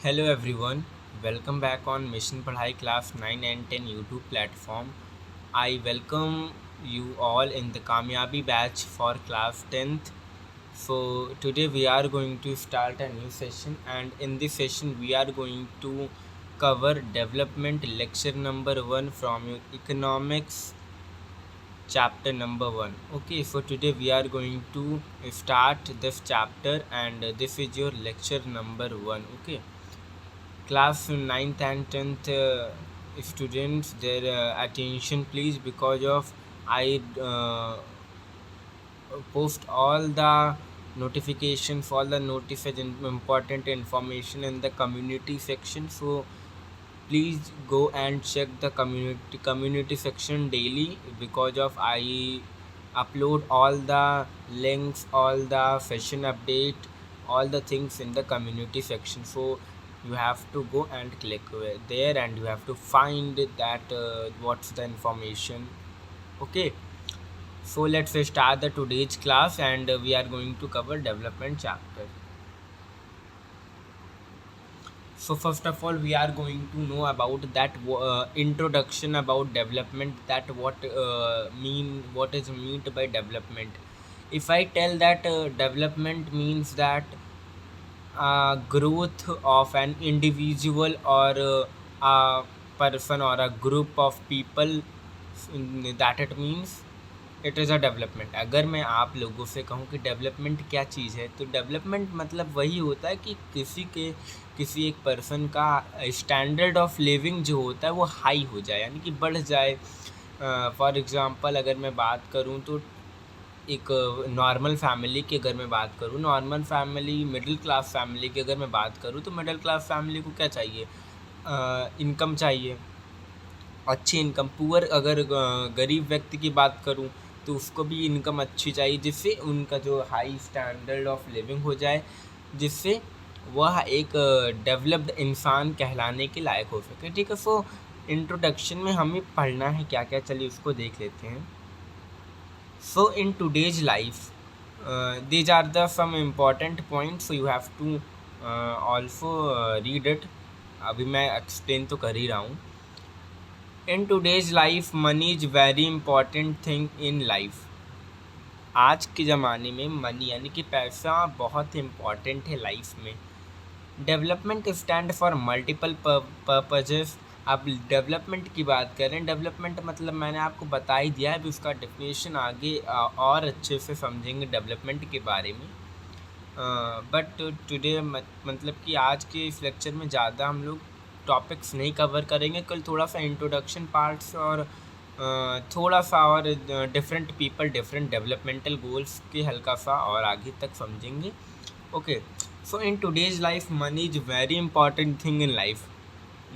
Hello everyone, welcome back on Mission Padhai Class 9 and 10 YouTube platform. I welcome you all in the Kamyabi batch for class 10th. So today we are going to start a new session, and in this session we are going to cover development lecture number 1 from your economics chapter number 1. Okay, so today we are going to start this chapter, and this is your lecture number 1. Okay, class 9th and 10th students, their attention please, because of I post all the notifications, all the notification important information in the community section. So please go and check the community section daily, because of I upload all the links, all the session update, all the things in the community section. So you have to go and click there, and you have to find that what's the information. Okay, so let's start the today's class, and we are going to cover development chapter. So first of all, we are going to know about that introduction about development. That what is meant by development. If I tell that development means that growth of an individual or a person or a group of people, that it means it is a development. अगर मैं आप लोगों से कहूँ कि development क्या चीज़ है, तो डेवलपमेंट मतलब वही होता है कि किसी एक पर्सन का स्टैंडर्ड ऑफ लिविंग जो होता है वो हाई हो जाए, यानी कि बढ़ जाए. फॉर एग्ज़ाम्पल अगर मैं बात करूँ तो एक नॉर्मल फैमिली की अगर मैं बात करूँ, normal family, middle class family की अगर मैं बात करूँ, तो मिडिल क्लास फैमिली को क्या चाहिए? इनकम चाहिए, अच्छी इनकम. पुअर अगर गरीब व्यक्ति की बात करूं, तो उसको भी इनकम अच्छी चाहिए, जिससे उनका जो हाई स्टैंडर्ड ऑफ लिविंग हो जाए, जिससे वह एक डेवलप्ड इंसान कहलाने के लायक हो सके. ठीक है, सो इंट्रोडक्शन में हमें पढ़ना है क्या क्या, चलिए उसको देख लेते हैं. So in today's life these are the some important points, so you have to also read it. अभी मैं एक्सप्लेन तो कर ही रहा हूँ. In today's life money is very important thing in life. आज के ज़माने में मनी यानी कि पैसा बहुत इम्पॉर्टेंट है लाइफ में. Development stand for multiple purposes. अब डेवलपमेंट की बात करें, डेवलपमेंट मतलब मैंने आपको बता ही दिया है, अभी उसका डेफिनेशन आगे और अच्छे से समझेंगे डेवलपमेंट के बारे में. बट टुडे मतलब कि आज के इस लेक्चर में ज़्यादा हम लोग टॉपिक्स नहीं कवर करेंगे. कल थोड़ा सा इंट्रोडक्शन पार्ट्स और थोड़ा सा और different people, different developmental goals के हल्का सा और आगे तक समझेंगे. Okay, so in today's life money is very important thing in life.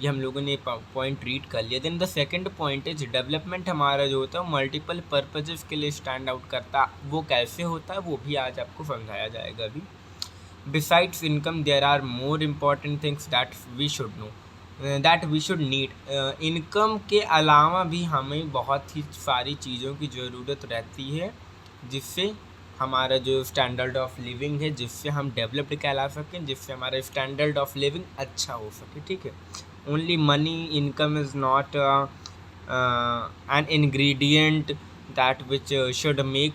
ये हम लोगों ने पॉइंट रीड कर लिया. Then the second point is development हमारा जो होता है मल्टीपल पर्पजेस के लिए स्टैंड आउट करता. वो कैसे होता है वो भी आज आपको समझाया जाएगा. अभी besides income there are more important things that we should know, that we should need. Income के अलावा भी हमें बहुत ही सारी चीज़ों की ज़रूरत रहती है, जिससे हमारा जो स्टैंडर्ड ऑफ लिविंग है, जिससे हम डेवलप्ड कहला सकें, जिससे हमारा स्टैंडर्ड ऑफ लिविंग अच्छा हो सके. ठीक है, only money income is not an ingredient that which should make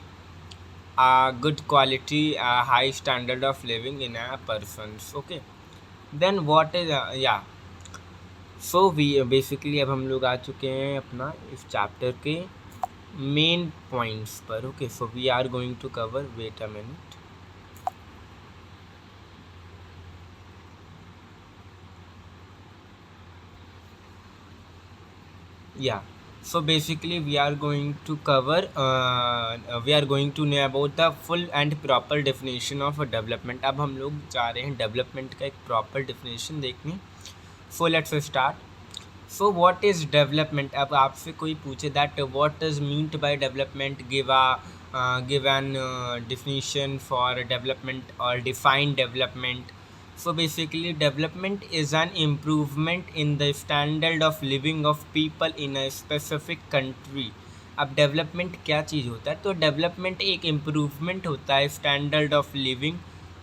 a good quality, a high standard of living in a person's. Okay, then what is so we basically अब हम लोग आ चुके हैं अपना इस चैप्टर के मेन पॉइंट्स पर. Okay, so we are going to cover, wait a minute. या so basically we are going to cover we are going to know about the full and proper definition of a development. अब हम लोग जा रहे हैं development का एक proper definition देखने. So let's start. So what is development. अब आपसे कोई पूछे that what is meant by development, give an definition for development और define development. So basically development is an improvement in the standard of living of people in a specific country. अब development क्या चीज़ होता है, तो development एक improvement होता है standard of living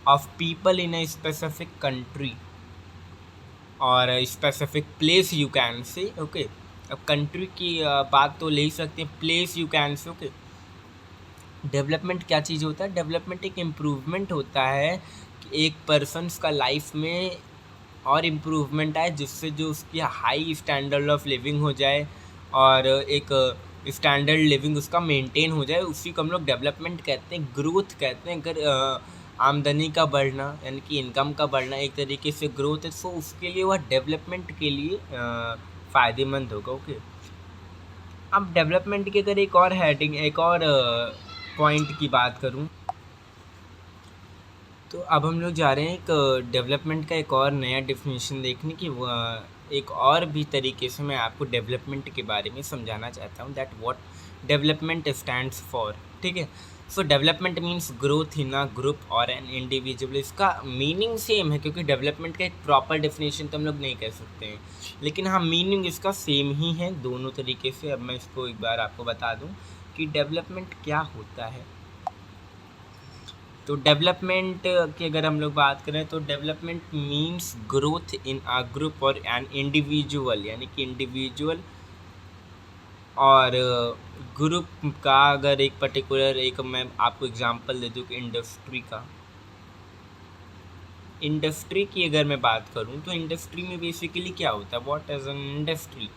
of people in a specific country. और specific place you can say, okay. अब कंट्री की बात तो ले ही सकते हैं, place you can say, okay. Development क्या चीज़ होता है? डेवलपमेंट एक इम्प्रूवमेंट होता है कि एक पर्सन्स का लाइफ में और इम्प्रूवमेंट आए, जिससे जो उसकी हाई स्टैंडर्ड ऑफ लिविंग हो जाए और एक स्टैंडर्ड लिविंग उसका मेंटेन हो जाए, उसी को हम लोग डेवलपमेंट कहते हैं, ग्रोथ कहते हैं। अगर आमदनी का बढ़ना यानी कि इनकम का बढ़ना एक तरीके से ग्रोथ है, सो उसके लिए वह डेवलपमेंट के लिए फ़ायदेमंद होगा, ओके। अब डेवलपमेंट की अगर एक और हेडिंग, एक और पॉइंट की बात करूं, तो अब हम लोग जा रहे हैं एक डेवलपमेंट का एक और नया डेफिनेशन देखने की। एक और भी तरीके से मैं आपको डेवलपमेंट के बारे में समझाना चाहता हूँ, that what development stands for, ठीक है। सो development means growth in a group और एन इंडिविजुअल। इसका मीनिंग सेम है, क्योंकि डेवलपमेंट का एक प्रॉपर डेफिनेशन तो हम लोग नहीं कह सकते हैं, लेकिन हाँ मीनिंग इसका सेम ही है दोनों तरीके से। अब मैं इसको एक बार आपको बता दूँ कि डेवलपमेंट क्या होता है। तो डेवलपमेंट की अगर हम लोग बात करें तो development means growth in a group और एन इंडिविजुअल, यानी कि इंडिविजुअल और ग्रुप का। अगर एक पर्टिकुलर एक मैं आपको एग्जांपल दे दूँ कि इंडस्ट्री की अगर मैं बात करूँ तो इंडस्ट्री में बेसिकली क्या होता है, what is an industry?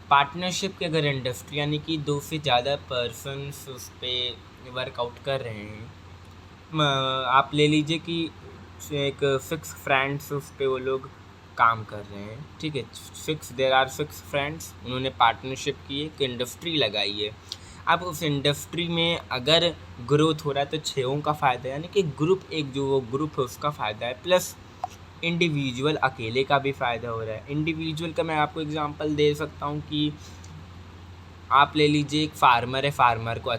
Partnership की अगर इंडस्ट्री, यानी कि दो से ज़्यादा पर्सन्स उस पर वर्कआउट कर रहे हैं। आप ले लीजिए कि एक सिक्स फ्रेंड्स उस पे वो लोग काम कर रहे हैं, ठीक है। देर आर सिक्स फ्रेंड्स, उन्होंने पार्टनरशिप की एक इंडस्ट्री लगाई है। अब उस इंडस्ट्री में अगर ग्रोथ हो रहा है तो छयों का फ़ायदा है, यानी कि ग्रुप, एक जो वो ग्रुप है उसका फ़ायदा है, प्लस इंडिविजुअल अकेले का भी फ़ायदा हो रहा है। इंडिविजुअल का मैं आपको एग्जांपल दे सकता हूँ कि आप ले लीजिए एक फार्मर है, फार्मर को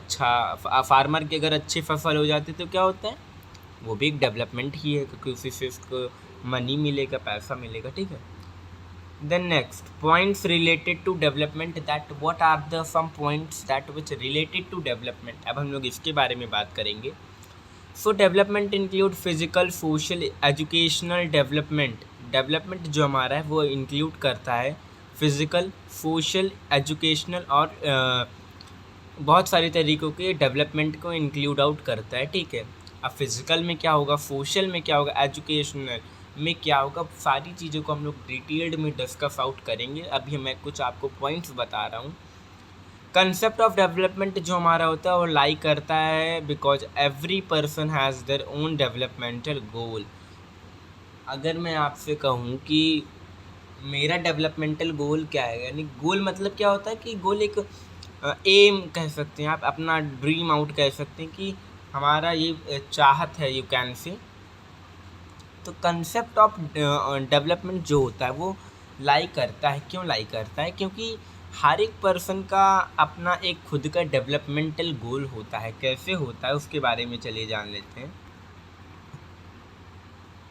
फार्मर की अगर अच्छी फसल हो जाती है तो क्या होता है, वो भी एक डेवलपमेंट ही है, क्योंकि उसी से उसको मनी मिलेगा, पैसा मिलेगा, ठीक है। Then next points related to development, that what are the some points that which related to development. अब हम लोग इसके बारे में बात करेंगे। So development include physical, social, educational development. Development जो हमारा है वो इंक्लूड करता है फिज़िकल, सोशल, एजुकेशनल और बहुत सारे तरीक़ों के डेवलपमेंट को इंक्लूड आउट करता है, ठीक है। अब फिज़िकल में क्या होगा, सोशल में क्या होगा, एजुकेशनल में क्या होगा, सारी चीज़ों को हम लोग डिटेल्ड में डिस्कस आउट करेंगे। अभी मैं कुछ आपको पॉइंट्स बता रहा हूँ। कंसेप्ट ऑफ डेवलपमेंट जो हमारा होता है वो लाई करता है because every person has their own developmental goal. अगर मैं आपसे कहूँ कि मेरा डेवलपमेंटल गोल क्या है, यानी गोल मतलब क्या होता है कि गोल एक एम कह सकते हैं आप, अपना ड्रीम आउट कह सकते हैं कि हमारा ये चाहत है, यू कैन से। तो कंसेप्ट ऑफ डेवलपमेंट जो होता है वो लाई करता है, क्यों लाई करता है, क्योंकि हर एक पर्सन का अपना एक खुद का डेवलपमेंटल गोल होता है। कैसे होता है उसके बारे में चलिए जान लेते हैं।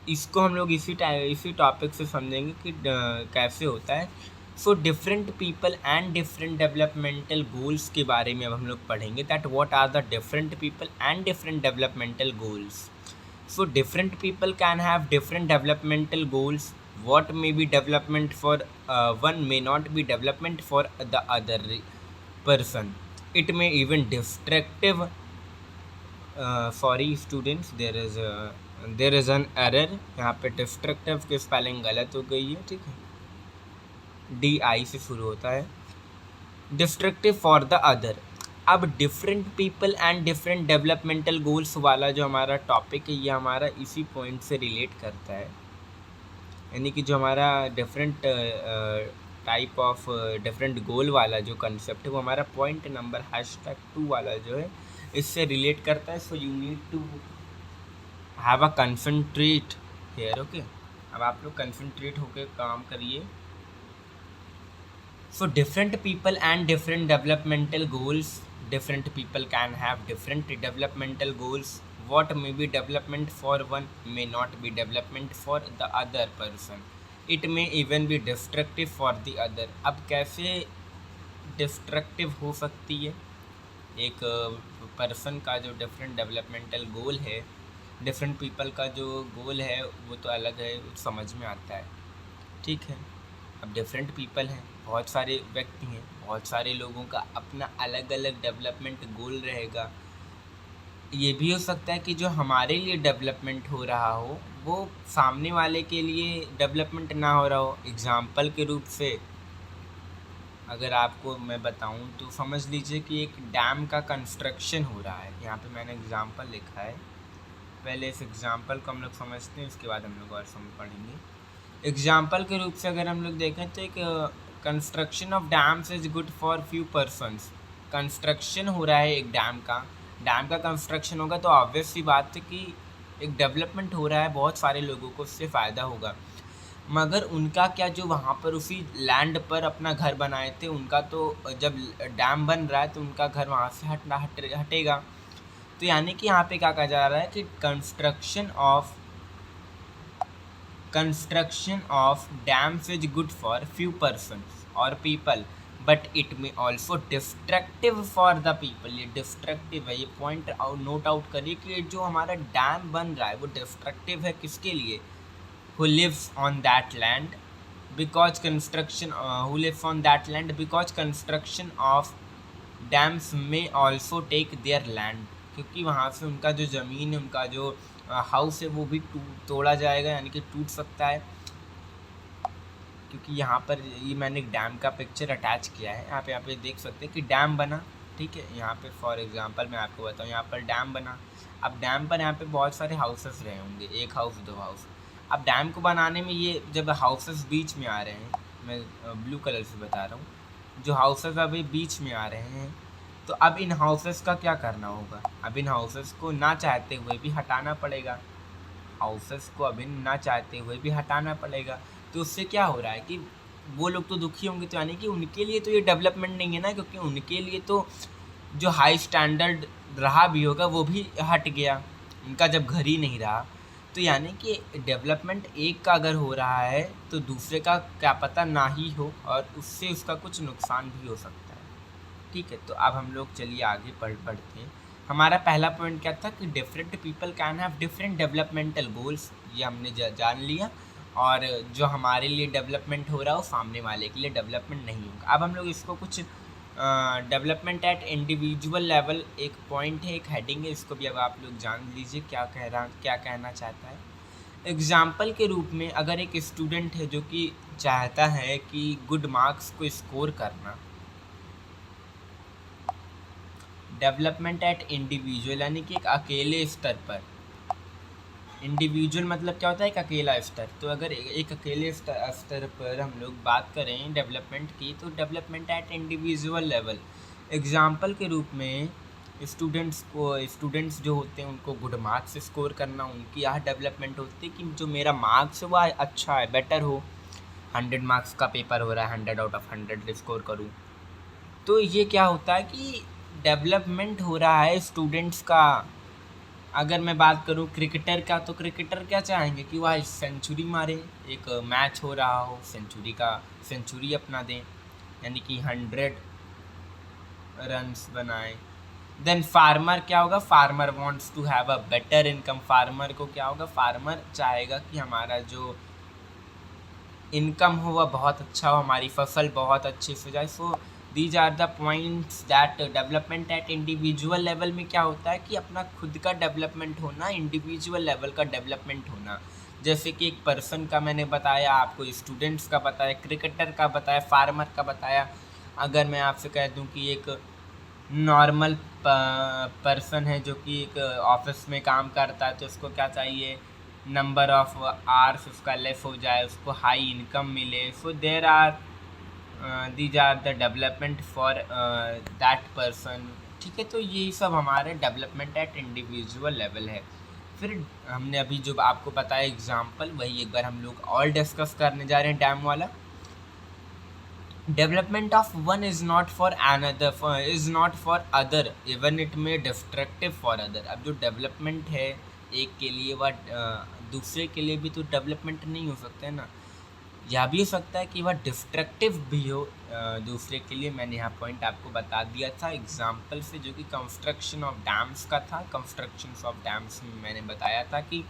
इसको हम लोग इसी टॉपिक से समझेंगे कि कैसे होता है। So different people and different developmental goals के बारे में अब हम लोग पढ़ेंगे, that what are the different people and different developmental goals. So different people can have different developmental goals. What may be development for one may not be development for the other person. It may even destructive. Sorry students, there is an error यहाँ पे destructive की spelling गलत हो गई है, ठीक है। DI से शुरू होता है, destructive for the other। अब different people and different developmental goals वाला जो हमारा टॉपिक है ये हमारा इसी पॉइंट से रिलेट करता है, यानी कि जो हमारा डिफरेंट टाइप ऑफ डिफरेंट गोल वाला जो कंसेप्ट है वो हमारा पॉइंट नंबर #2 वाला जो है इससे रिलेट करता है। So you need to have a concentrate here, okay. अब आप लोग कंसंट्रेट होकर काम करिए। So different people and different developmental goals. Different people can have different developmental goals. What may be development for one may not be development for the other person. It may even be destructive for the other. अब कैसे destructive हो सकती है एक person का जो different developmental गोल है, different people का जो गोल है वो तो अलग है, समझ में आता है, ठीक है। अब डिफरेंट पीपल हैं, बहुत सारे व्यक्ति हैं, बहुत सारे लोगों का अपना अलग अलग डेवलपमेंट गोल रहेगा। ये भी हो सकता है कि जो हमारे लिए डेवलपमेंट हो रहा हो वो सामने वाले के लिए डेवलपमेंट ना हो रहा हो। एग्ज़ाम्पल के रूप से अगर आपको मैं बताऊं तो समझ लीजिए कि एक डैम का कंस्ट्रक्शन हो रहा है। यहाँ पे मैंने एग्ज़ाम्पल लिखा है, पहले इस एग्ज़ाम्पल को हम लोग समझते हैं, उसके बाद हम लोग और समझ पढ़ेंगे। एग्ज़ाम्पल के रूप से अगर हम लोग देखें तो एक construction of dams is good for few persons. Construction हो रहा है एक डैम का कंस्ट्रक्शन होगा तो ऑब्वियस सी बात है कि एक डेवलपमेंट हो रहा है, बहुत सारे लोगों को उससे फ़ायदा होगा। मगर उनका क्या, जो वहाँ पर उसी लैंड पर अपना घर बनाए थे उनका तो जब डैम बन रहा है तो उनका घर वहाँ से हटेगा। तो यानी कि यहाँ पे क्या कहा जा रहा है कि construction of dams is good for few persons और people but it may also destructive for the people. ये डिस्ट्रक्टिव है, ये पॉइंट नोट आउट करिए कि जो हमारा डैम बन रहा है वो डिस्ट्रक्टिव है किसके लिए? who lives on that land because construction of dams may also take their land। क्योंकि वहाँ से उनका जो ज़मीन है, उनका जो हाउस है वो भी तोड़ा जाएगा, यानी कि टूट सकता है। क्योंकि यहाँ पर ये मैंने एक डैम का पिक्चर अटैच किया है, यहाँ पे देख सकते हैं कि डैम बना, ठीक है। यहाँ पे फॉर एग्जांपल मैं आपको बताऊँ, यहाँ पर डैम बना। अब डैम पर यहाँ पे बहुत सारे हाउसेस रहे होंगे, एक हाउस दो हाउस। अब डैम को बनाने में ये जब हाउसेस बीच में आ रहे हैं, मैं ब्लू कलर से बता रहा हूँ, जो हाउसेस अभी बीच में आ रहे हैं, तो अब इन हाउसेस का क्या करना होगा? अब इन हाउसेस को ना चाहते हुए भी हटाना पड़ेगा, हाउसेस को अभी ना चाहते हुए भी हटाना पड़ेगा। तो उससे क्या हो रहा है कि वो लोग तो दुखी होंगे, तो यानी कि उनके लिए तो ये डेवलपमेंट नहीं है ना, क्योंकि उनके लिए तो जो हाई स्टैंडर्ड रहा भी होगा वो भी हट गया, उनका जब घर ही नहीं रहा। तो यानी कि डेवलपमेंट एक का अगर हो रहा है तो दूसरे का क्या पता ना ही हो, और उससे उसका कुछ नुकसान भी हो सकता है, ठीक है। तो अब हम लोग चलिए आगे पढ़ते हैं। हमारा पहला पॉइंट क्या था कि different people can have different developmental goals, ये हमने जान लिया। और जो हमारे लिए डेवलपमेंट हो रहा हो सामने वाले के लिए डेवलपमेंट नहीं होगा। अब हम लोग इसको कुछ डेवलपमेंट एट इंडिविजुअल लेवल, एक पॉइंट है, एक हेडिंग है, इसको भी अब आप लोग जान लीजिए क्या कहना चाहता है। एग्जाम्पल के रूप में अगर एक स्टूडेंट है जो कि चाहता है कि गुड मार्क्स को स्कोर करना, डेवलपमेंट एट इंडिविजुअल यानी कि एक अकेले स्तर पर, इंडिविजुअल मतलब क्या होता है? एक अकेला स्तर। तो अगर एक अकेले स्तर पर हम लोग बात करें डेवलपमेंट की, तो development at individual level, example के रूप में स्टूडेंट्स जो होते हैं उनको गुड मार्क्स स्कोर करना, उनकी यह डेवलपमेंट होती है कि जो मेरा मार्क्स है वह अच्छा है, बेटर हो। 100 मार्क्स का पेपर हो रहा है, 100 आउट ऑफ 100 स्कोर करूँ, तो ये क्या होता है कि डेवलपमेंट हो रहा है स्टूडेंट्स का। अगर मैं बात करूं क्रिकेटर का, तो क्रिकेटर क्या चाहेंगे कि वह सेंचुरी मारे, एक मैच हो रहा हो, सेंचुरी अपना दें, यानी कि 100 रन्स बनाए। देन फार्मर क्या होगा? Farmer wants to have a better income. Farmer को क्या होगा? फार्मर चाहेगा कि हमारा जो इनकम हो वह बहुत अच्छा हो, हमारी फसल बहुत अच्छे से जाए। So these are the points that development at individual level में क्या होता है कि अपना खुद का डेवलपमेंट होना, इंडिविजुअल लेवल का डेवलपमेंट होना। जैसे कि एक पर्सन का मैंने बताया, आपको स्टूडेंट्स का बताया, क्रिकेटर का बताया, फार्मर का बताया। अगर मैं आपसे कह दूं कि एक नॉर्मल पर्सन है जो कि एक ऑफिस में काम करता है, तो उसको क्या चाहिए? नंबर ऑफ आवर्स उसका लेस हो जाए, उसको हाई इनकम मिले। So there are these are the development for that person, ठीक है। तो यही सब हमारे डेवलपमेंट एट इंडिविजुअल लेवल है। फिर हमने अभी जो आपको बताया एग्जाम्पल, वही एक बार हम लोग और डिस्कस करने जा रहे हैं डैम वाला। Development of one is not for other even it may destructive for other. अब जो डेवलपमेंट है एक के लिए, वह दूसरे के लिए भी तो डेवलपमेंट नहीं हो सकता है ना। यह भी हो सकता है कि वह डिस्ट्रक्टिव भी हो दूसरे के लिए। मैंने यहाँ पॉइंट आपको बता दिया था एग्जाम्पल से, जो कि कंस्ट्रक्शन ऑफ डैम्स का था। कंस्ट्रक्शन ऑफ डैम्स में मैंने बताया था कि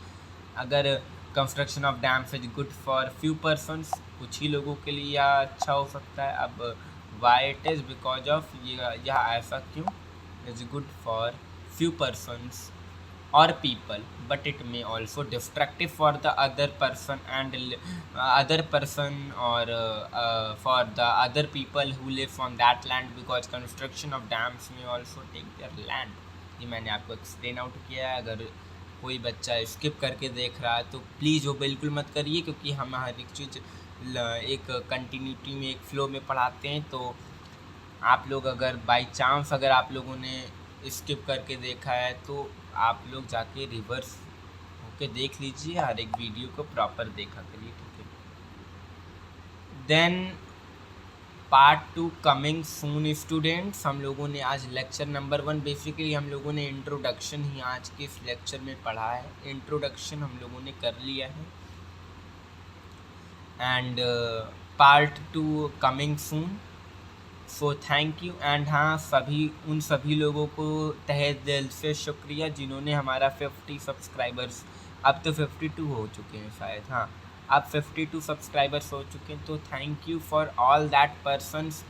अगर construction of dams is good for few persons, कुछ ही लोगों के लिए यह अच्छा हो सकता है। अब why it is because of, यह ऐसा क्यों, is good for few persons or people, but it may also destructive for the other person and other person or for the other people who live on that land, because construction of dams may also take their land। ये मैंने आपको explain out किया है। अगर कोई बच्चा skip करके देख रहा है तो प्लीज़ वो बिल्कुल मत करिए, क्योंकि हम हर एक चीज़ एक कंटिन्यूटी में, एक फ्लो में पढ़ाते हैं। तो आप लोग अगर बाई चांस अगर आप लोगों ने स्किप करके देखा है तो आप लोग जाके रिवर्स होके देख लीजिए, हर एक वीडियो को प्रॉपर देखा करिए, ठीक है। Then part 2 coming soon students. हम लोगों ने आज लेक्चर नंबर 1, बेसिकली हम लोगों ने इंट्रोडक्शन ही आज के इस लेक्चर में पढ़ा है। इंट्रोडक्शन हम लोगों ने कर लिया है and part 2 coming soon. So thank you. And हाँ, उन सभी लोगों को तहे दिल से शुक्रिया जिन्होंने हमारा 50 सब्सक्राइबर्स, अब तो 52 हो चुके हैं शायद, हाँ अब 52 सब्सक्राइबर्स हो चुके हैं। तो thank you for all that persons,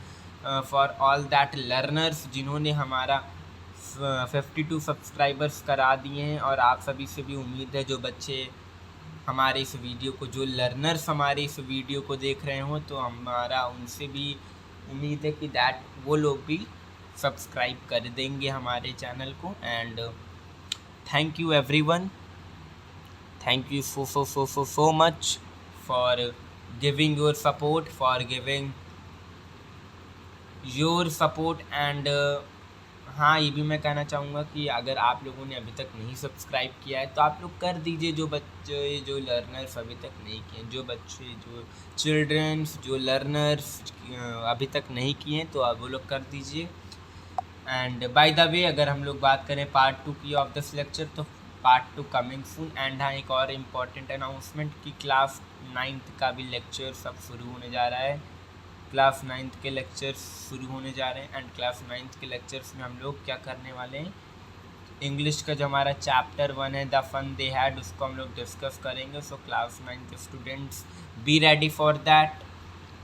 for all that learners जिन्होंने हमारा 52 सब्सक्राइबर्स करा दिए हैं। और आप सभी से भी उम्मीद है, जो बच्चे हमारे इस वीडियो को, जो लर्नर्स हमारे इस वीडियो को देख रहे हो, तो हमारा उनसे भी उम्मीद है कि वो लोग भी सब्सक्राइब कर देंगे हमारे चैनल को। And thank you everyone, thank you so much for giving your support, for giving your support। And हाँ, ये भी मैं कहना चाहूँगा कि अगर आप लोगों ने अभी तक नहीं सब्सक्राइब किया है तो आप लोग कर दीजिए। जो बच्चे, जो लर्नर्स अभी तक नहीं किए, जो बच्चे, जो चिल्ड्रंस, जो लर्नर्स अभी तक नहीं किए हैं, तो आप वो लोग कर दीजिए। एंड बाय द वे, अगर हम लोग बात करें पार्ट 2 की ऑफ दिस लेक्चर, तो पार्ट 2 कमिंग सून। एंड हाँ, एक और इम्पॉर्टेंट अनाउंसमेंट कि क्लास 9th का भी लेक्चर सब शुरू होने जा रहा है। क्लास 9th के लेक्चर्स शुरू होने जा रहे हैं। एंड क्लास 9th के लेक्चर्स में हम लोग क्या करने वाले हैं, इंग्लिश का जो हमारा चैप्टर 1 है द फन दे हैड, उसको हम लोग डिस्कस करेंगे। So class 9th students be ready for that.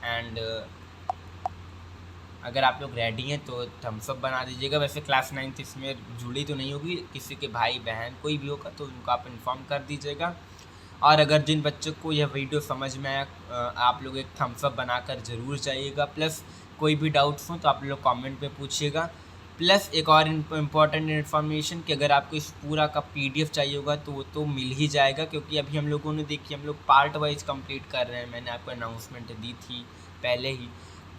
And अगर आप लोग रेडी हैं तो थम्स अप बना दीजिएगा। वैसे क्लास 9th इसमें जुड़ी तो नहीं होगी, किसी के भाई बहन कोई भी होगा तो उनको आप इन्फॉर्म कर दीजिएगा। और अगर जिन बच्चों को यह वीडियो समझ में आया, आप लोग एक थम्स अप बनाकर ज़रूर जाइएगा। प्लस कोई भी डाउट्स हो तो आप लोग कमेंट पे पूछिएगा। प्लस एक और इम्पॉर्टेंट इन्फॉर्मेशन कि अगर आपको इस पूरा का PDF चाहिए होगा तो वो तो मिल ही जाएगा, क्योंकि अभी हम लोगों ने देखिए हम लोग पार्ट वाइज कंप्लीट कर रहे हैं। मैंने आपको अनाउंसमेंट दी थी पहले ही,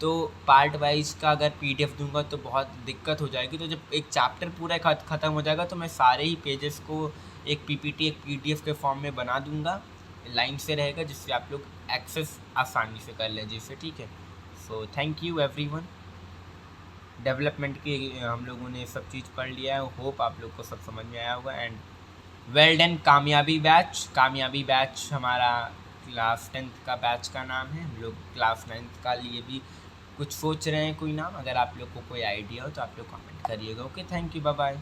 तो पार्ट वाइज का अगर PDF दूंगा तो बहुत दिक्कत हो जाएगी। तो जब एक चैप्टर पूरा ख़त्म हो जाएगा तो मैं सारे ही पेजेस को एक PPT, एक PDF के फॉर्म में बना दूंगा, लाइन से रहेगा, जिससे आप लोग एक्सेस आसानी से कर लें जिससे, ठीक है। So thank you everyone. Development की हम लोगों ने सब चीज़ पढ़ लिया है, होप आप लोग को सब समझ में आया होगा। And well done. कामयाबी बैच हमारा क्लास 10th का बैच का नाम है। हम लोग क्लास 9th का लिए भी कुछ सोच रहे हैं कोई नाम। अगर आप लोग को कोई आइडिया हो तो आप लोग कमेंट करिएगा। Okay, thank you, bye bye.